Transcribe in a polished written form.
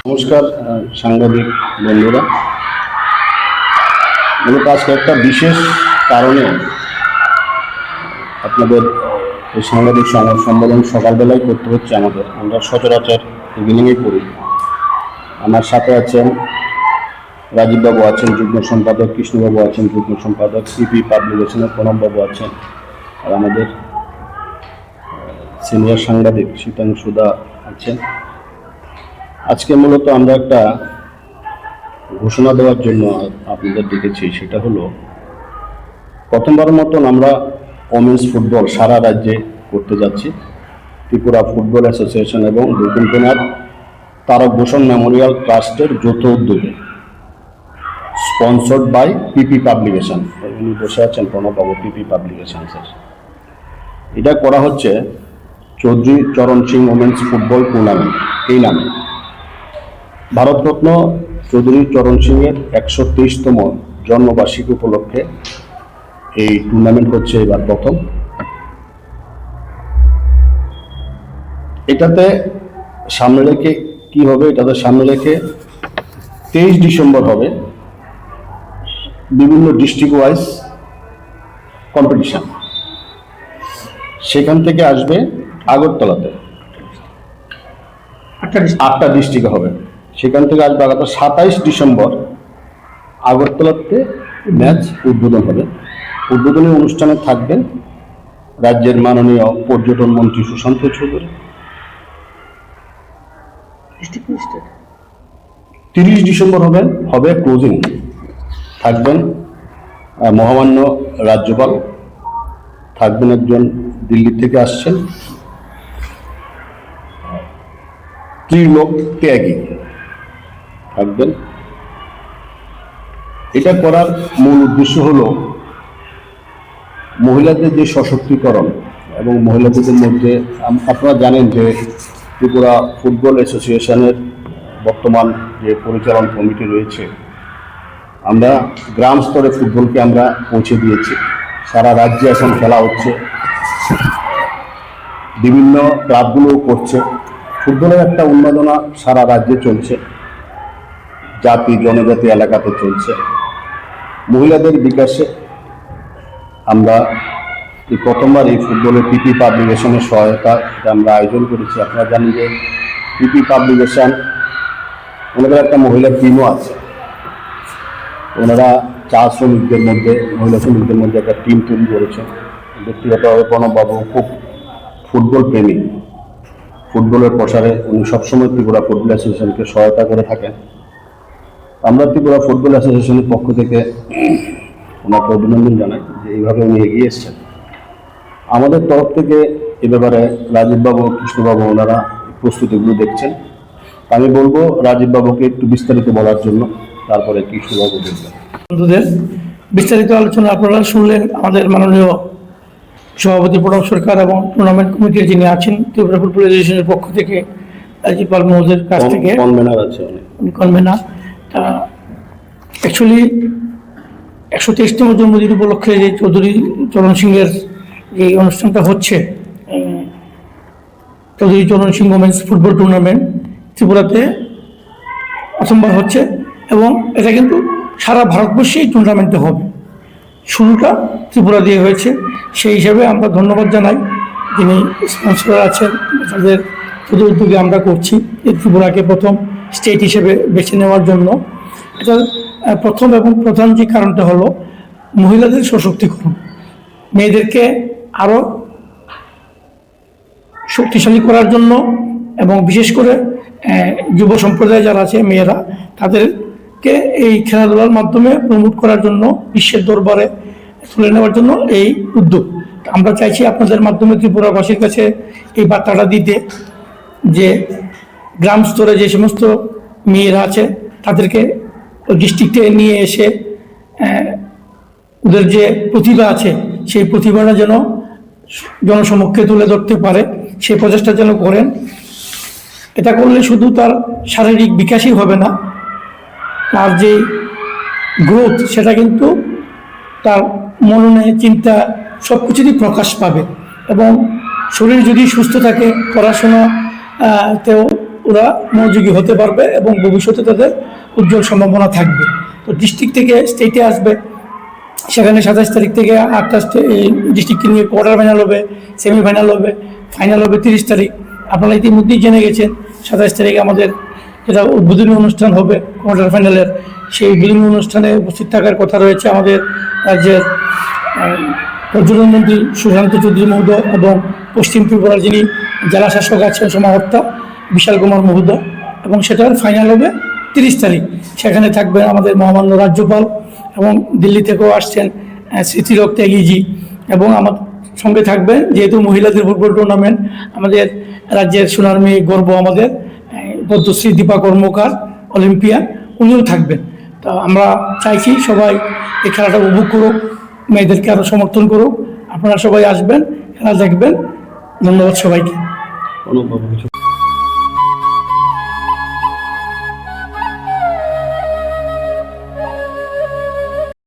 নমস্কার সাংবাদিক বন্ধুরা, মূলত আজকে একটা বিশেষ কারণে আপনাদের এই সাংবাদিক সম্মেলন সকালবেলায় করতে হচ্ছে। আমরা সচরাচর ইভিনিংয়ে করি। আমার সাথে আছেন রাজীববাবু, আছেন যুগ্ম সম্পাদক, কৃষ্ণবাবু আছেন যুগ্ম সম্পাদক, পিপি পাবলিকেশনের প্রণববাবু আছেন, আর আমাদের সিনিয়র সাংবাদিক শীতাংশুদা আছেন। আজকে মূলত আমরা একটা ঘোষণা দেওয়ার জন্য আপনাদের ডেকেছি। সেটা হলো, প্রথমবারের মতন আমরা ওমেন্স ফুটবল সারা রাজ্যে করতে যাচ্ছি। ত্রিপুরা ফুটবল অ্যাসোসিয়েশন এবং বৈকুণ্ঠনাথ তারক ভূষণ মেমোরিয়াল ট্রাস্টের যৌথ উদ্যোগে, স্পন্সর্ড বাই পিপি পাবলিকেশন। উনি বসে আছেন প্রণববাবু, পিপি পাবলিকেশন স্যার। এটা করা হচ্ছে Chaudhary Charan Singh women's football tournament এই নামে। ভারতরত্ন চৌধুরী চরণ সিংয়ের 123তম জন্মবার্ষিকী উপলক্ষে এই টুর্নামেন্ট হচ্ছে এবার প্রথম। এটাতে সামনে রেখে কি হবে, এটাতে সামনে রেখে 23 ডিসেম্বর হবে বিভিন্ন ডিস্ট্রিক্ট ওয়াইজ কম্পিটিশন। সেখান থেকে আসবে আগরতলাতে, 8টা ডিস্ট্রিক্টে হবে। সেখান থেকে আসবে আগরতলা। 27 ডিসেম্বর আগরতলাতে ম্যাচ উদ্বোধন হবে। উদ্বোধনী অনুষ্ঠানে থাকবেন রাজ্যের মাননীয় পর্যটন মন্ত্রী সুশান্ত চৌধুরী। 30 ডিসেম্বর হবে ক্লোজিং। থাকবেন মহামান্য রাজ্যপাল, থাকবেন একজন দিল্লি থেকে আসছেন ত্রিলোক ত্যাগী থাকবেন। এটা করার মূল উদ্দেশ্য হলো মহিলাদের যে সশক্তিকরণ এবং মহিলাদের মধ্যে, আপনারা জানেন যে ত্রিপুরা ফুটবল অ্যাসোসিয়েশনের বর্তমান যে পরিচালন কমিটি রয়েছে, আমরা গ্রাম স্তরে ফুটবলকে আমরা পৌঁছে দিয়েছি। সারা রাজ্যে এখন খেলা হচ্ছে, বিভিন্ন ক্লাবগুলোও করছে। ফুটবলের একটা উন্মাদনা সারা রাজ্যে চলছে, জাতি জনজাতি এলাকাতে চলছে। মহিলাদের বিকাশে আমরা এই প্রথমবার এই ফুটবলের পিপি পাবলিকেশনের সহায়তা আমরা আয়োজন করেছি। আপনারা জানেন যে পিপি পাবলিকেশন, ওনাদের একটা মহিলা টিমও আছে। ওনারা মহিলা শ্রমিকদের মধ্যে একটা টিম তৈরি করেছেন। ব্যক্তিগতভাবে প্রণববাবু খুব ফুটবল প্রেমী, ফুটবলের প্রসারে উনি সবসময় ত্রিপুরা ফুটবল অ্যাসোসিয়েশনকে সহায়তা করে থাকেন। আমরা ত্রিপুরা ফুটবল অ্যাসোসিয়েশনের পক্ষ থেকে ওনাকে অভিনন্দন জানাই যে এইভাবে উনি এগিয়ে এসছেন। আমাদের তরফ থেকে এ ব্যাপারে রাজীববাবু, কৃষ্ণবাবু ওনারা প্রস্তুতিগুলো দেখছেন। আমি বলবো রাজীববাবুকে একটু বিস্তারিত বলার জন্য, তারপরে কৃষ্ণবাবু বলবেন। বন্ধুদের বিস্তারিত আলোচনা আপনারা শুনলেন আমাদের মাননীয় সভাপতি প্রণব সরকার এবং টুর্নামেন্ট কমিটির যিনি আছেন ত্রিপুরা ফুটবল অ্যাসোসিয়েশনের পক্ষ থেকে রাজীবপাল মহোদয়ের কাছ থেকে কনভেনার। তা অ্যাকচুয়ালি 123তম জন্মদিন উপলক্ষে যে চৌধুরী চরণ সিংয়ের যে অনুষ্ঠানটা হচ্ছে, Chaudhary Charan Singh women's football tournament ত্রিপুরাতে প্রথমবার হচ্ছে এবং এটা কিন্তু সারা ভারতবর্ষেই টুর্নামেন্টে হবে। শুরুটা ত্রিপুরা দিয়ে হয়েছে, সেই হিসাবে আমরা ধন্যবাদ জানাই যিনি স্পন্সর আছেন। তাদের শুধু উদ্যোগে আমরা করছি এই ত্রিপুরাকে প্রথম স্টেট হিসেবে বেছে নেওয়ার জন্য। এটা প্রথম এবং প্রধান যে কারণটা হলো মহিলাদের সশক্তিকরণ, মেয়েদেরকে আরও শক্তিশালী করার জন্য এবং বিশেষ করে যুব সম্প্রদায় যারা আছে মেয়েরা, তাদেরকে এই খেলাধুলার মাধ্যমে প্রমোট করার জন্য, বিশ্বের দরবারে তুলে নেওয়ার জন্য এই উদ্যোগ। আমরা চাইছি আপনাদের মাধ্যমে ত্রিপুরাবাসীর কাছে এই বার্তাটা দিতে যে গ্রাম স্তরে যে সমস্ত মেয়েরা আছে তাদেরকে ডিস্ট্রিক্টে নিয়ে এসে ওদের যে প্রতিভা আছে সেই প্রতিভাটা যেন জনসমক্ষে তুলে ধরতে পারে, সেই প্রচেষ্টা যেন করেন। এটা করলে শুধু তার শারীরিক বিকাশই হবে না, তার যে গ্রোথ সেটা কিন্তু তার মননে চিন্তা সব কিছুরই প্রকাশ পাবে এবং শরীর যদি সুস্থ থাকে পড়াশোনা তেও ওরা মনোযোগী হতে পারবে এবং ভবিষ্যতে তাদের উজ্জ্বল সম্ভাবনা থাকবে। তো ডিস্ট্রিক্ট থেকে স্টেটে আসবে, সেখানে 27 তারিখ থেকে 8টা ডিস্ট্রিক্টকে নিয়ে কোয়ার্টার ফাইনাল হবে, সেমিফাইনাল হবে, ফাইনাল হবে 30 তারিখ। আপনারা ইতিমধ্যেই জেনে গেছেন 27 তারিখে আমাদের যেটা উদ্বোধনী অনুষ্ঠান হবে কোয়ার্টার ফাইনালের, সেই উদ্বোধনী অনুষ্ঠানে উপস্থিত থাকার কথা রয়েছে আমাদের রাজ্যের পর্যটন মন্ত্রী সুশান্ত চৌধুরী মহোদয় এবং পশ্চিম ত্রিপুরার যিনি জেলা শাসক আছেন সমাহর্তা বিশাল কুমার মহোদয়, এবং সেটার ফাইনাল হবে 30 তারিখ। সেখানে থাকবেন আমাদের মহামান্য রাজ্যপাল এবং দিল্লি থেকেও আসছেন স্মৃতিরক ত্যাগীজি, এবং আমার সঙ্গে থাকবেন যেহেতু মহিলাদের ফুটবল টুর্নামেন্ট, আমাদের রাজ্যের সোনার মেয়ে গর্ব আমাদের পদ্মশ্রী দীপা কর্মকার অলিম্পিয়ান, উনিও থাকবেন। তা আমরা চাইছি সবাই এই খেলাটা উপভোগ করুক, মেয়েদেরকে আরও সমর্থন করুক। আপনারা সবাই আসবেন, খেলা দেখবেন। ধন্যবাদ সবাইকে। অনুভব কিছু